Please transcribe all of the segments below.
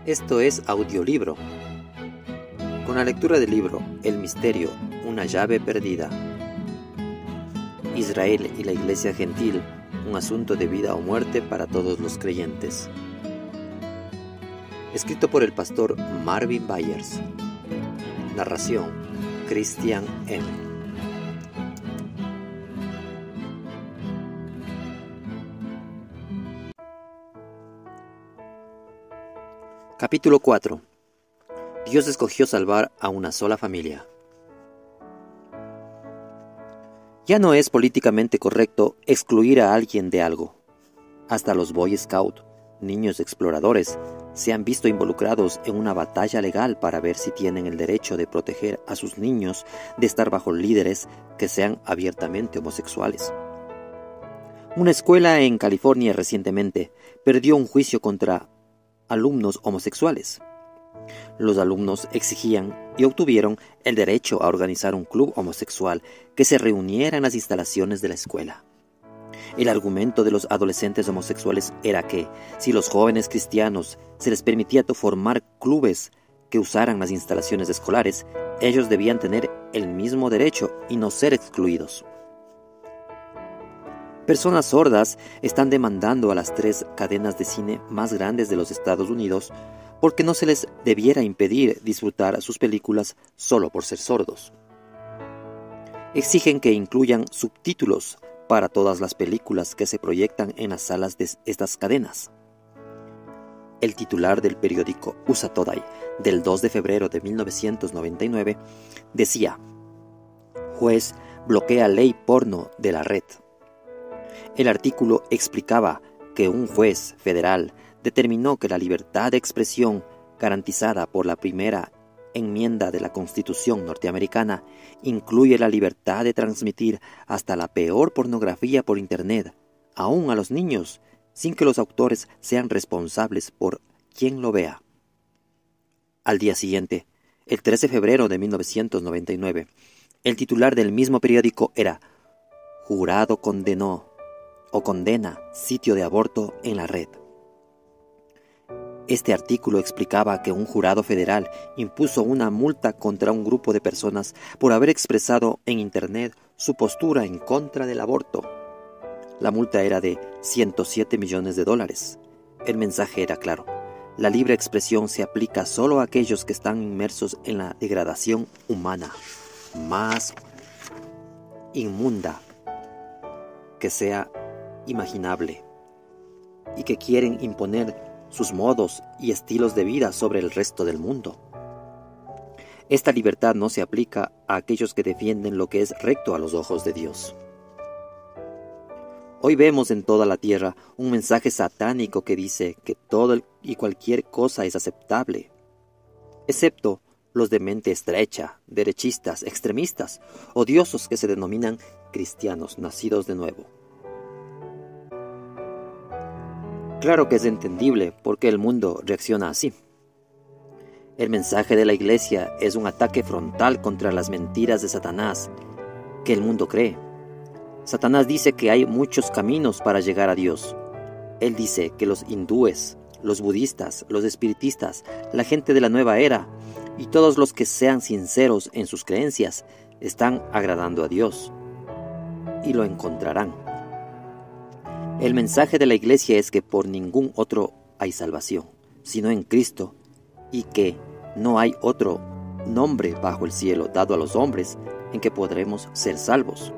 Esto es audiolibro. Con la lectura del libro El misterio, una llave perdida. Israel y la Iglesia Gentil, un asunto de vida o muerte para todos los creyentes. Escrito por el pastor Marvin Byers. Narración: Christian M. Capítulo 4. Dios escogió salvar a una sola familia. Ya no es políticamente correcto excluir a alguien de algo. Hasta los Boy Scouts, niños exploradores, se han visto involucrados en una batalla legal para ver si tienen el derecho de proteger a sus niños de estar bajo líderes que sean abiertamente homosexuales. Una escuela en California recientemente perdió un juicio contra alumnos homosexuales. Los alumnos exigían y obtuvieron el derecho a organizar un club homosexual que se reuniera en las instalaciones de la escuela. El argumento de los adolescentes homosexuales era que, si los jóvenes cristianos se les permitía formar clubes que usaran las instalaciones escolares, ellos debían tener el mismo derecho y no ser excluidos. Personas sordas están demandando a las 3 cadenas de cine más grandes de los Estados Unidos porque no se les debiera impedir disfrutar sus películas solo por ser sordos. Exigen que incluyan subtítulos para todas las películas que se proyectan en las salas de estas cadenas. El titular del periódico USA Today del 2 de febrero de 1999 decía: "Juez bloquea ley porno de la red". El artículo explicaba que un juez federal determinó que la libertad de expresión garantizada por la primera enmienda de la Constitución norteamericana incluye la libertad de transmitir hasta la peor pornografía por Internet, aún a los niños, sin que los autores sean responsables por quien lo vea. Al día siguiente, el 13 de febrero de 1999, el titular del mismo periódico era: "Jurado condenó o condena sitio de aborto en la red". Este artículo explicaba que un jurado federal impuso una multa contra un grupo de personas por haber expresado en Internet su postura en contra del aborto. La multa era de $107 millones. El mensaje era claro: la libre expresión se aplica solo a aquellos que están inmersos en la degradación humana más inmunda que sea imaginable y que quieren imponer sus modos y estilos de vida sobre el resto del mundo. Esta libertad no se aplica a aquellos que defienden lo que es recto a los ojos de Dios. Hoy vemos en toda la tierra un mensaje satánico que dice que todo y cualquier cosa es aceptable, excepto los de mente estrecha, derechistas, extremistas, odiosos que se denominan cristianos nacidos de nuevo. Claro que es entendible por qué el mundo reacciona así. El mensaje de la Iglesia es un ataque frontal contra las mentiras de Satanás que el mundo cree. Satanás dice que hay muchos caminos para llegar a Dios. Él dice que los hindúes, los budistas, los espiritistas, la gente de la nueva era y todos los que sean sinceros en sus creencias están agradando a Dios y lo encontrarán. El mensaje de la Iglesia es que por ningún otro hay salvación, sino en Cristo, y que no hay otro nombre bajo el cielo dado a los hombres en que podremos ser salvos.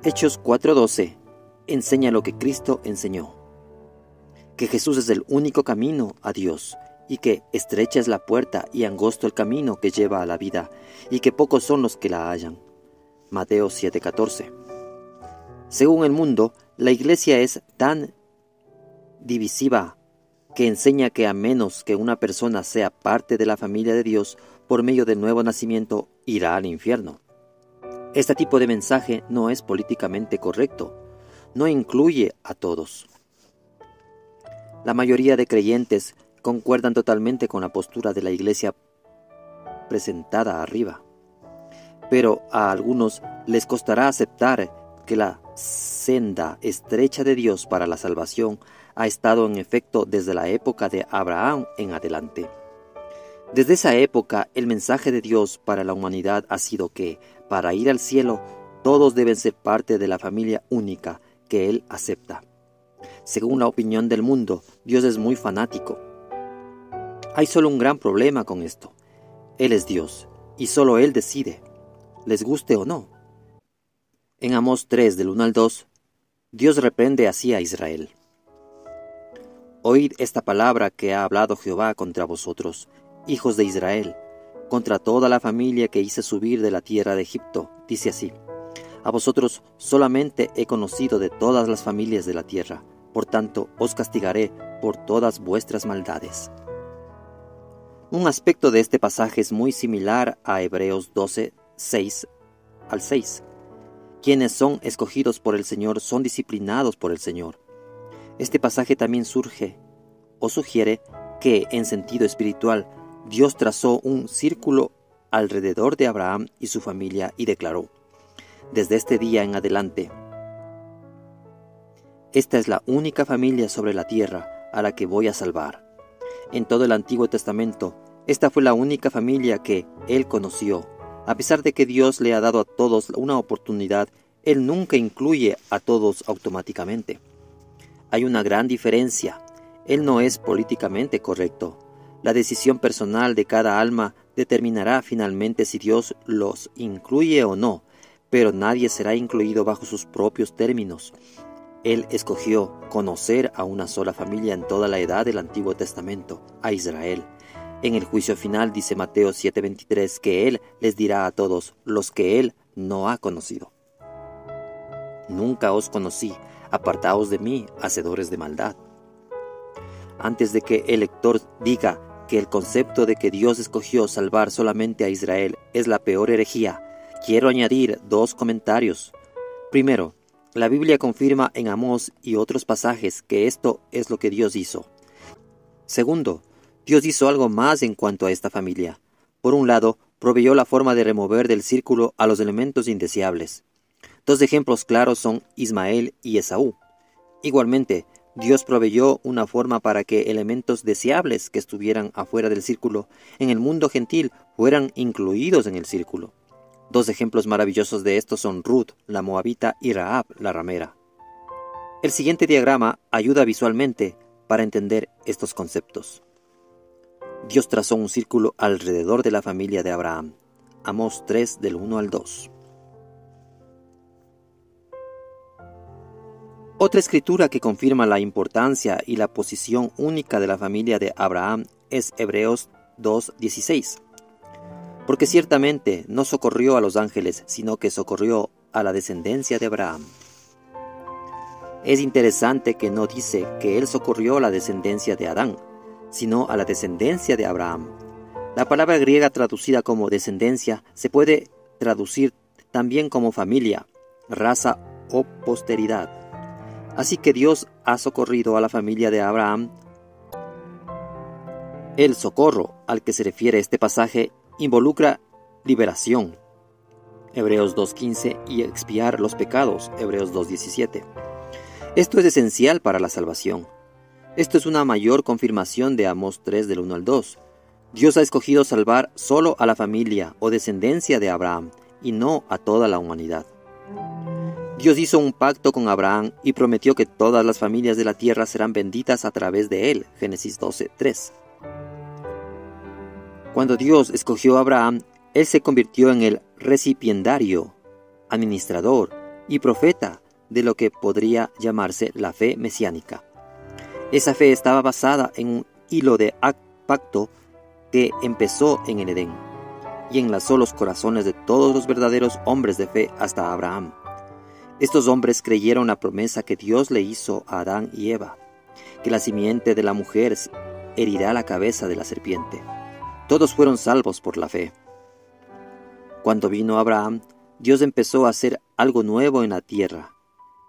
Hechos 4:12 enseña lo que Cristo enseñó: que Jesús es el único camino a Dios, y que estrecha es la puerta y angosto el camino que lleva a la vida, y que pocos son los que la hallan. Mateo 7:14. Según el mundo, la Iglesia es tan divisiva que enseña que a menos que una persona sea parte de la familia de Dios por medio del nuevo nacimiento, irá al infierno. Este tipo de mensaje no es políticamente correcto, no incluye a todos. La mayoría de creyentes concuerdan totalmente con la postura de la Iglesia presentada arriba, pero a algunos les costará aceptar que la senda estrecha de Dios para la salvación ha estado en efecto desde la época de Abraham en adelante. Desde esa época, el mensaje de Dios para la humanidad ha sido que, para ir al cielo, todos deben ser parte de la familia única que Él acepta. Según la opinión del mundo, Dios es muy fanático. Hay solo un gran problema con esto. Él es Dios, y solo Él decide, les guste o no. En Amós 3, del 1 al 2, Dios reprende así a Israel. Oíd esta palabra que ha hablado Jehová contra vosotros, hijos de Israel, contra toda la familia que hice subir de la tierra de Egipto, dice así: a vosotros solamente he conocido de todas las familias de la tierra, por tanto os castigaré por todas vuestras maldades. Un aspecto de este pasaje es muy similar a Hebreos 12, 6 al 6. Quienes son escogidos por el Señor son disciplinados por el Señor. Este pasaje también surge o sugiere que, en sentido espiritual, Dios trazó un círculo alrededor de Abraham y su familia y declaró: desde este día en adelante, esta es la única familia sobre la tierra a la que voy a salvar. En todo el Antiguo Testamento, esta fue la única familia que Él conoció. A pesar de que Dios le ha dado a todos una oportunidad, Él nunca incluye a todos automáticamente. Hay una gran diferencia. Él no es políticamente correcto. La decisión personal de cada alma determinará finalmente si Dios los incluye o no, pero nadie será incluido bajo sus propios términos. Él escogió conocer a una sola familia en toda la edad del Antiguo Testamento, a Israel. En el juicio final dice Mateo 7:23 que Él les dirá a todos los que Él no ha conocido: nunca os conocí, apartaos de mí, hacedores de maldad. Antes de que el lector diga que el concepto de que Dios escogió salvar solamente a Israel es la peor herejía, quiero añadir dos comentarios. Primero, la Biblia confirma en Amós y otros pasajes que esto es lo que Dios hizo. Segundo, Dios hizo algo más en cuanto a esta familia. Por un lado, proveyó la forma de remover del círculo a los elementos indeseables. Dos ejemplos claros son Ismael y Esaú. Igualmente, Dios proveyó una forma para que elementos deseables que estuvieran afuera del círculo en el mundo gentil fueran incluidos en el círculo. Dos ejemplos maravillosos de esto son Ruth, la moabita, y Rahab, la ramera. El siguiente diagrama ayuda visualmente para entender estos conceptos. Dios trazó un círculo alrededor de la familia de Abraham. Amós 3, del 1 al 2. Otra escritura que confirma la importancia y la posición única de la familia de Abraham es Hebreos 2:16. Porque ciertamente no socorrió a los ángeles, sino que socorrió a la descendencia de Abraham. Es interesante que no dice que él socorrió a la descendencia de Adán, sino a la descendencia de Abraham. La palabra griega traducida como descendencia se puede traducir también como familia, raza o posteridad. Así que Dios ha socorrido a la familia de Abraham. El socorro al que se refiere este pasaje involucra liberación, Hebreos 2:15, y expiar los pecados, Hebreos 2:17. Esto es esencial para la salvación. Esto es una mayor confirmación de Amós 3 del 1 al 2. Dios ha escogido salvar solo a la familia o descendencia de Abraham y no a toda la humanidad. Dios hizo un pacto con Abraham y prometió que todas las familias de la tierra serán benditas a través de él, Génesis 12:3. Cuando Dios escogió a Abraham, él se convirtió en el recipiendario, administrador y profeta de lo que podría llamarse la fe mesiánica. Esa fe estaba basada en un hilo de pacto que empezó en el Edén y enlazó los corazones de todos los verdaderos hombres de fe hasta Abraham. Estos hombres creyeron la promesa que Dios le hizo a Adán y Eva, que la simiente de la mujer herirá la cabeza de la serpiente. Todos fueron salvos por la fe. Cuando vino Abraham, Dios empezó a hacer algo nuevo en la tierra.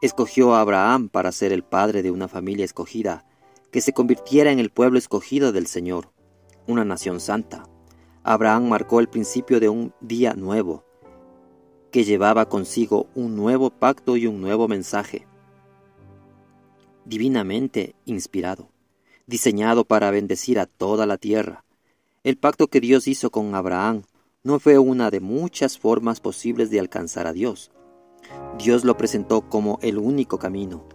Escogió a Abraham para ser el padre de una familia escogida, que se convirtiera en el pueblo escogido del Señor, una nación santa. Abraham marcó el principio de un día nuevo, que llevaba consigo un nuevo pacto y un nuevo mensaje. divinamente inspirado, diseñado para bendecir a toda la tierra. El pacto que Dios hizo con Abraham no fue una de muchas formas posibles de alcanzar a Dios. Dios lo presentó como el único camino.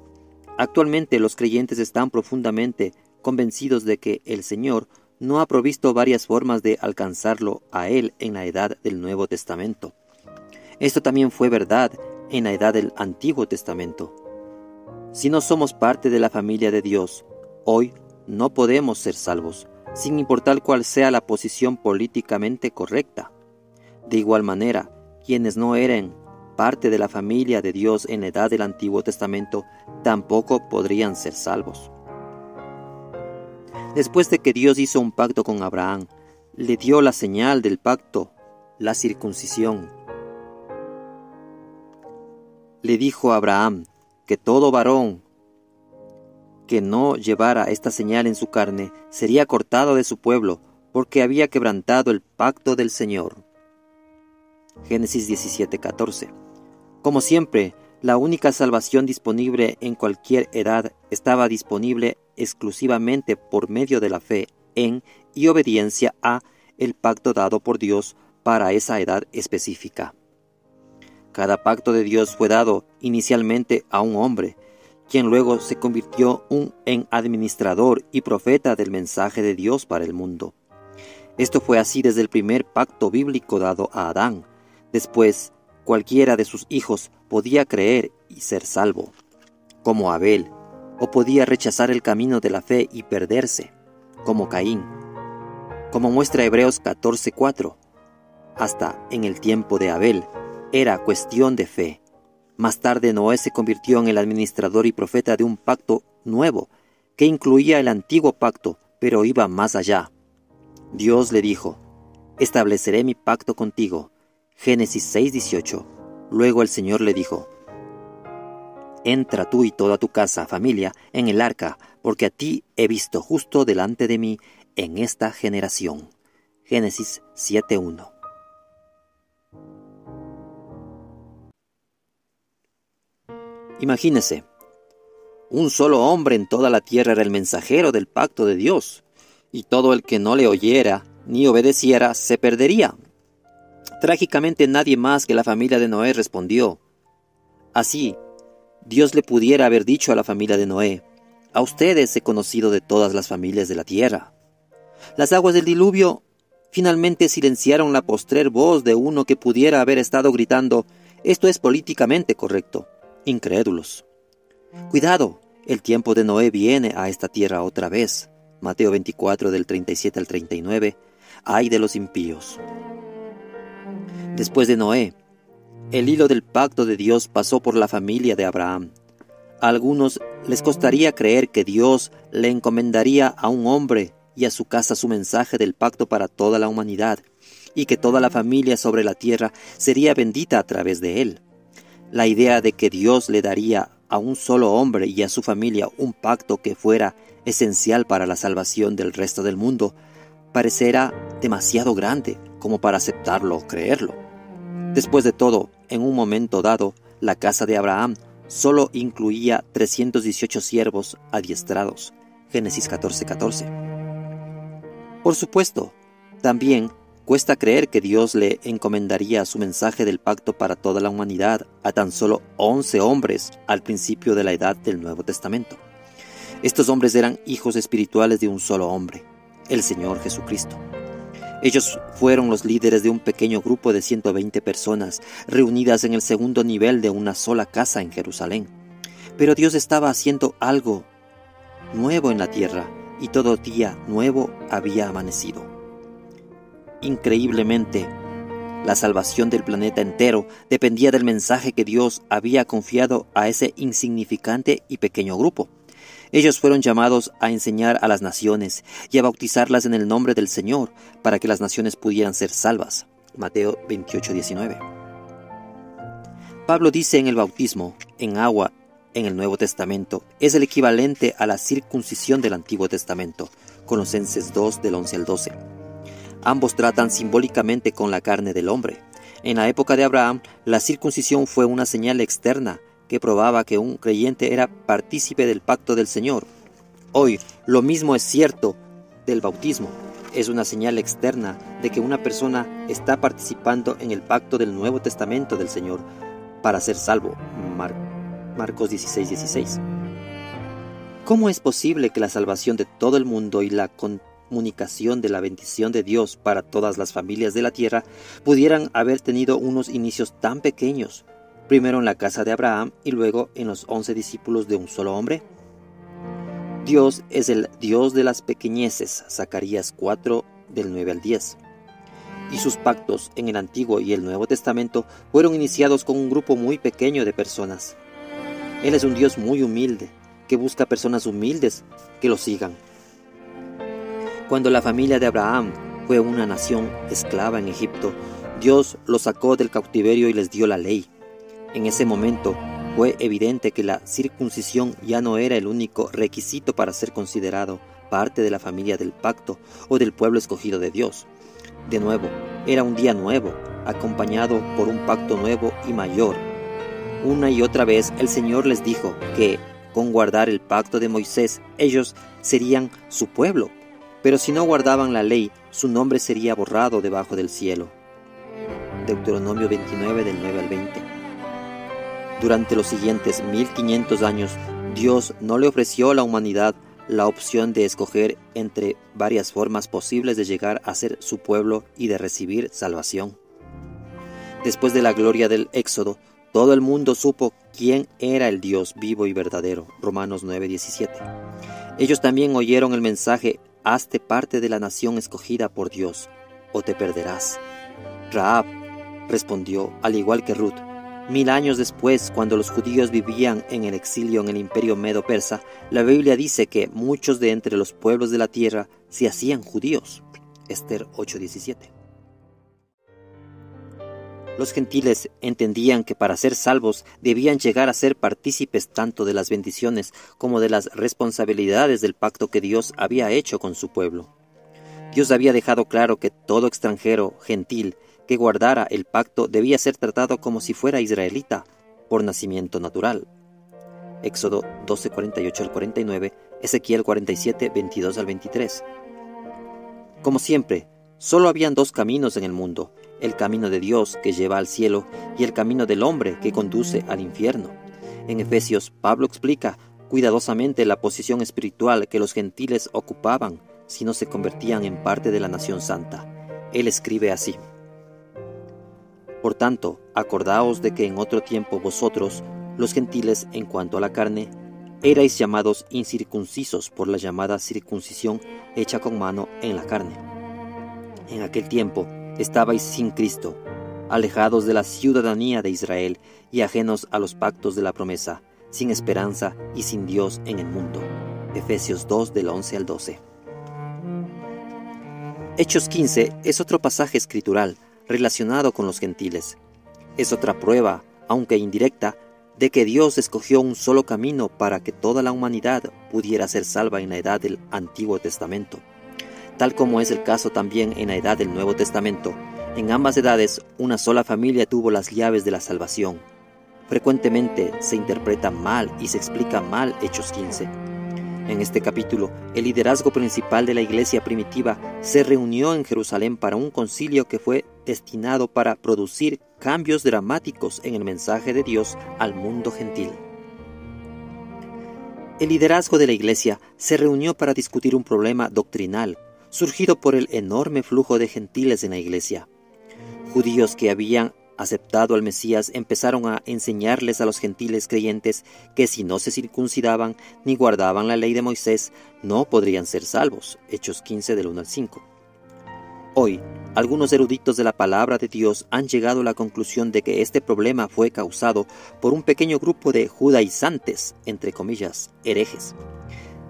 Actualmente los creyentes están profundamente convencidos de que el Señor no ha provisto varias formas de alcanzarlo a Él en la edad del Nuevo Testamento. Esto también fue verdad en la edad del Antiguo Testamento. Si no somos parte de la familia de Dios, hoy no podemos ser salvos, sin importar cuál sea la posición políticamente correcta. De igual manera, quienes no eran parte de la familia de Dios en la edad del Antiguo Testamento tampoco podrían ser salvos. Después de que Dios hizo un pacto con Abraham, le dio la señal del pacto, la circuncisión. Le dijo a Abraham que todo varón que no llevara esta señal en su carne sería cortado de su pueblo, porque había quebrantado el pacto del Señor. Génesis 17:14. Como siempre, la única salvación disponible en cualquier edad estaba disponible exclusivamente por medio de la fe en y obediencia a el pacto dado por Dios para esa edad específica. Cada pacto de Dios fue dado inicialmente a un hombre, quien luego se convirtió en administrador y profeta del mensaje de Dios para el mundo. Esto fue así desde el primer pacto bíblico dado a Adán. Después, cualquiera de sus hijos podía creer y ser salvo, como Abel, o podía rechazar el camino de la fe y perderse, como Caín. Como muestra Hebreos 14:4, hasta en el tiempo de Abel era cuestión de fe. Más tarde Noé se convirtió en el administrador y profeta de un pacto nuevo, que incluía el antiguo pacto, pero iba más allá. Dios le dijo: estableceré mi pacto contigo. Génesis 6:18. Luego el Señor le dijo: entra tú y toda tu casa, familia, en el arca, porque a ti he visto justo delante de mí en esta generación. Génesis 7:1. Imagínese, un solo hombre en toda la tierra era el mensajero del pacto de Dios, y todo el que no le oyera ni obedeciera se perdería. Trágicamente nadie más que la familia de Noé respondió. Así, Dios le pudiera haber dicho a la familia de Noé: a ustedes he conocido de todas las familias de la tierra. Las aguas del diluvio finalmente silenciaron la postrer voz de uno que pudiera haber estado gritando: esto es políticamente correcto. Incrédulos. Cuidado, el tiempo de Noé viene a esta tierra otra vez. Mateo 24 del 37 al 39. Ay de los impíos. Después de Noé, el hilo del pacto de Dios pasó por la familia de Abraham. A algunos les costaría creer que Dios le encomendaría a un hombre y a su casa su mensaje del pacto para toda la humanidad, y que toda la familia sobre la tierra sería bendita a través de él. La idea de que Dios le daría a un solo hombre y a su familia un pacto que fuera esencial para la salvación del resto del mundo parecerá demasiado grande como para aceptarlo o creerlo. Después de todo, en un momento dado, la casa de Abraham solo incluía 318 siervos adiestrados. Génesis 14:14. Por supuesto, también cuesta creer que Dios le encomendaría su mensaje del pacto para toda la humanidad a tan solo 11 hombres al principio de la edad del Nuevo Testamento. Estos hombres eran hijos espirituales de un solo hombre, el Señor Jesucristo. Ellos fueron los líderes de un pequeño grupo de 120 personas reunidas en el segundo nivel de una sola casa en Jerusalén. Pero Dios estaba haciendo algo nuevo en la tierra y todo día nuevo había amanecido. Increíblemente, la salvación del planeta entero dependía del mensaje que Dios había confiado a ese insignificante y pequeño grupo. Ellos fueron llamados a enseñar a las naciones y a bautizarlas en el nombre del Señor para que las naciones pudieran ser salvas. Mateo 28:19. Pablo dice en el bautismo en agua en el Nuevo Testamento es el equivalente a la circuncisión del Antiguo Testamento. Colosenses 2 del 11 al 12. Ambos tratan simbólicamente con la carne del hombre. En la época de Abraham, la circuncisión fue una señal externa que probaba que un creyente era partícipe del pacto del Señor. Hoy, lo mismo es cierto del bautismo. Es una señal externa de que una persona está participando en el pacto del Nuevo Testamento del Señor para ser salvo. Marcos 16:16. ¿Cómo es posible que la salvación de todo el mundo y la comunicación de la bendición de Dios para todas las familias de la tierra pudieran haber tenido unos inicios tan pequeños, primero en la casa de Abraham y luego en los 11 discípulos de un solo hombre? Dios es el Dios de las pequeñeces, Zacarías 4, del 9 al 10. Y sus pactos en el Antiguo y el Nuevo Testamento fueron iniciados con un grupo muy pequeño de personas. Él es un Dios muy humilde, que busca personas humildes que lo sigan. Cuando la familia de Abraham fue una nación esclava en Egipto, Dios los sacó del cautiverio y les dio la ley. En ese momento fue evidente que la circuncisión ya no era el único requisito para ser considerado parte de la familia del pacto o del pueblo escogido de Dios. De nuevo, era un día nuevo, acompañado por un pacto nuevo y mayor. Una y otra vez el Señor les dijo que, con guardar el pacto de Moisés, ellos serían su pueblo, pero si no guardaban la ley, su nombre sería borrado debajo del cielo. Deuteronomio 29, del 9 al 20. Durante los siguientes 1500 años, Dios no le ofreció a la humanidad la opción de escoger entre varias formas posibles de llegar a ser su pueblo y de recibir salvación. Después de la gloria del Éxodo, todo el mundo supo quién era el Dios vivo y verdadero. Romanos 9:17. Ellos también oyeron el mensaje: hazte parte de la nación escogida por Dios, o te perderás. Rahab respondió, al igual que Ruth. 1000 años después, cuando los judíos vivían en el exilio en el imperio medo-persa, la Biblia dice que muchos de entre los pueblos de la tierra se hacían judíos. Esther 8:17. Los gentiles entendían que para ser salvos debían llegar a ser partícipes tanto de las bendiciones como de las responsabilidades del pacto que Dios había hecho con su pueblo. Dios había dejado claro que todo extranjero gentil que guardara el pacto debía ser tratado como si fuera israelita por nacimiento natural. Éxodo 12:48 al 49, Ezequiel 47, 22 al 23. Como siempre, solo habían dos caminos en el mundo: el camino de Dios que lleva al cielo y el camino del hombre que conduce al infierno. En Efesios, Pablo explica cuidadosamente la posición espiritual que los gentiles ocupaban si no se convertían en parte de la nación santa. Él escribe así: por tanto, acordaos de que en otro tiempo vosotros, los gentiles en cuanto a la carne, erais llamados incircuncisos por la llamada circuncisión hecha con mano en la carne. En aquel tiempo estabais sin Cristo, alejados de la ciudadanía de Israel y ajenos a los pactos de la promesa, sin esperanza y sin Dios en el mundo. Efesios 2, del 11 al 12. Hechos 15 es otro pasaje escritural relacionado con los gentiles. Es otra prueba, aunque indirecta, de que Dios escogió un solo camino para que toda la humanidad pudiera ser salva en la edad del Antiguo Testamento. Tal como es el caso también en la edad del Nuevo Testamento, en ambas edades una sola familia tuvo las llaves de la salvación. Frecuentemente se interpreta mal y se explica mal Hechos 15. En este capítulo, el liderazgo principal de la iglesia primitiva se reunió en Jerusalén para un concilio que fue destinado para producir cambios dramáticos en el mensaje de Dios al mundo gentil. El liderazgo de la iglesia se reunió para discutir un problema doctrinal surgido por el enorme flujo de gentiles en la iglesia. Judíos que habían aceptado al Mesías empezaron a enseñarles a los gentiles creyentes que si no se circuncidaban ni guardaban la ley de Moisés, no podrían ser salvos. Hechos 15 del 1 al 5. Hoy, algunos eruditos de la palabra de Dios han llegado a la conclusión de que este problema fue causado por un pequeño grupo de judaizantes, entre comillas, herejes.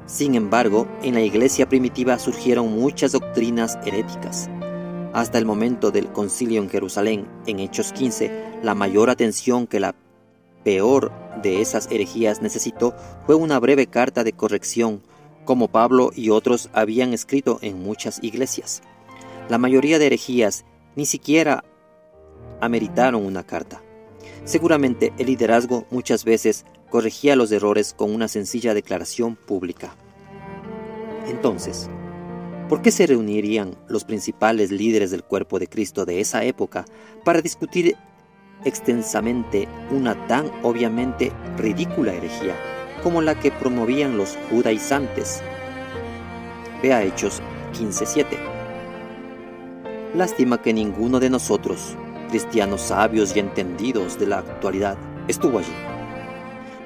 Sin embargo, en la iglesia primitiva surgieron muchas doctrinas heréticas. Hasta el momento del concilio en Jerusalén, en Hechos 15, la mayor atención que la peor de esas herejías necesitó fue una breve carta de corrección, como Pablo y otros habían escrito en muchas iglesias. La mayoría de herejías ni siquiera ameritaron una carta. Seguramente el liderazgo muchas veces corregía los errores con una sencilla declaración pública. Entonces, ¿por qué se reunirían los principales líderes del cuerpo de Cristo de esa época para discutir extensamente una tan obviamente ridícula herejía como la que promovían los judaizantes? Vea Hechos 15:7. Lástima que ninguno de nosotros, cristianos sabios y entendidos de la actualidad, estuvo allí.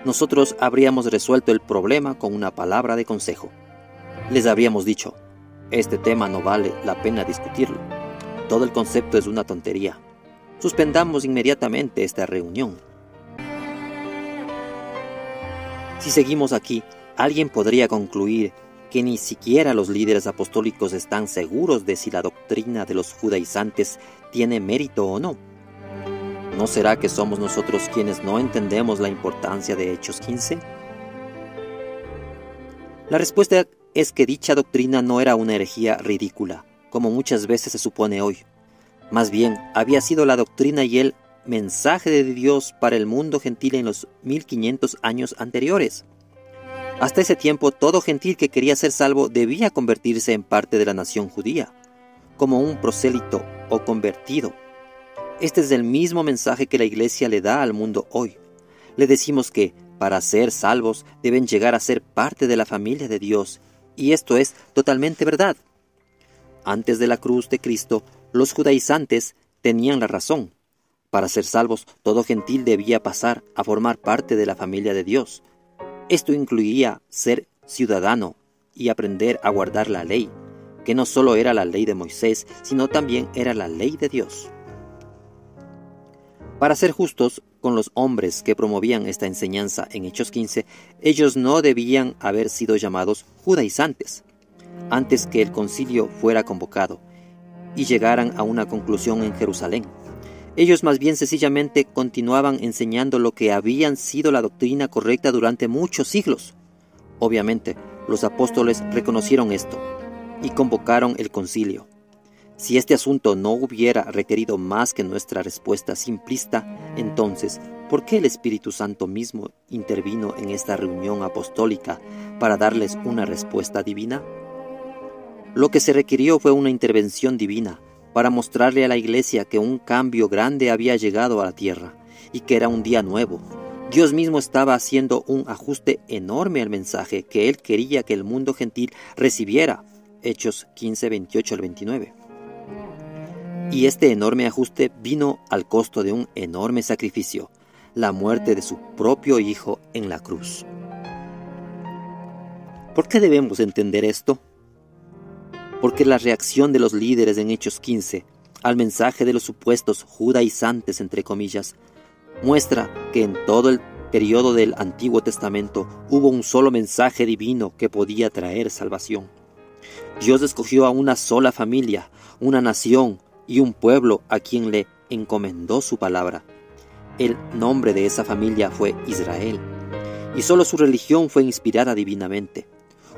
Nosotros habríamos resuelto el problema con una palabra de consejo. Les habríamos dicho: este tema no vale la pena discutirlo. Todo el concepto es una tontería. Suspendamos inmediatamente esta reunión. Si seguimos aquí, alguien podría concluir que ni siquiera los líderes apostólicos están seguros de si la doctrina de los judaizantes tiene mérito o no. ¿No será que somos nosotros quienes no entendemos la importancia de Hechos 15? La respuesta es que dicha doctrina no era una herejía ridícula, como muchas veces se supone hoy. Más bien, había sido la doctrina y el mensaje de Dios para el mundo gentil en los 1500 años anteriores. Hasta ese tiempo, todo gentil que quería ser salvo debía convertirse en parte de la nación judía, como un prosélito o convertido. Este es el mismo mensaje que la Iglesia le da al mundo hoy. Le decimos que, para ser salvos, deben llegar a ser parte de la familia de Dios, y esto es totalmente verdad. Antes de la cruz de Cristo, los judaizantes tenían la razón. Para ser salvos, todo gentil debía pasar a formar parte de la familia de Dios. Esto incluía ser ciudadano y aprender a guardar la ley, que no solo era la ley de Moisés, sino también era la ley de Dios. Para ser justos con los hombres que promovían esta enseñanza en Hechos 15, ellos no debían haber sido llamados judaizantes antes que el concilio fuera convocado y llegaran a una conclusión en Jerusalén. Ellos más bien sencillamente continuaban enseñando lo que habían sido la doctrina correcta durante muchos siglos. Obviamente, los apóstoles reconocieron esto y convocaron el concilio. Si este asunto no hubiera requerido más que nuestra respuesta simplista, entonces, ¿por qué el Espíritu Santo mismo intervino en esta reunión apostólica para darles una respuesta divina? Lo que se requirió fue una intervención divina para mostrarle a la Iglesia que un cambio grande había llegado a la tierra y que era un día nuevo. Dios mismo estaba haciendo un ajuste enorme al mensaje que Él quería que el mundo gentil recibiera. Hechos 15, 28 al 29. Y este enorme ajuste vino al costo de un enorme sacrificio, la muerte de su propio Hijo en la cruz. ¿Por qué debemos entender esto? Porque la reacción de los líderes en Hechos 15 al mensaje de los supuestos judaizantes, entre comillas, muestra que en todo el periodo del Antiguo Testamento hubo un solo mensaje divino que podía traer salvación. Dios escogió a una sola familia, una nación y un pueblo a quien le encomendó su palabra. El nombre de esa familia fue Israel, y solo su religión fue inspirada divinamente.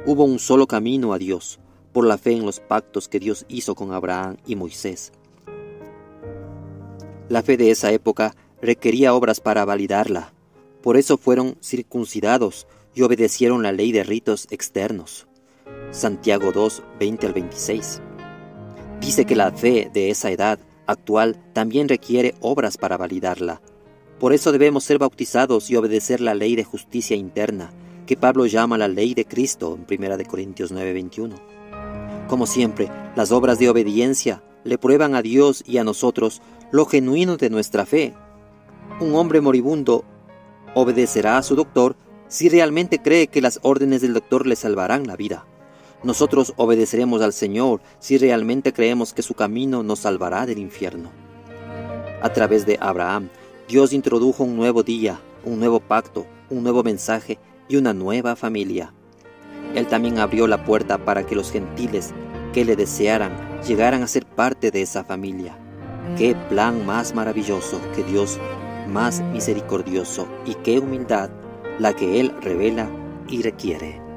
Hubo un solo camino a Dios, por la fe en los pactos que Dios hizo con Abraham y Moisés. La fe de esa época requería obras para validarla. Por eso fueron circuncidados y obedecieron la ley de ritos externos. Santiago 2, 20 al 26. Dice que la fe de esa edad actual también requiere obras para validarla. Por eso debemos ser bautizados y obedecer la ley de justicia interna, que Pablo llama la ley de Cristo en 1 Corintios 9, 21. Como siempre, las obras de obediencia le prueban a Dios y a nosotros lo genuino de nuestra fe. Un hombre moribundo obedecerá a su doctor si realmente cree que las órdenes del doctor le salvarán la vida. Nosotros obedeceremos al Señor si realmente creemos que su camino nos salvará del infierno. A través de Abraham, Dios introdujo un nuevo día, un nuevo pacto, un nuevo mensaje y una nueva familia. Él también abrió la puerta para que los gentiles que le desearan llegaran a ser parte de esa familia. ¡Qué plan más maravilloso, qué Dios más misericordioso y qué humildad la que Él revela y requiere!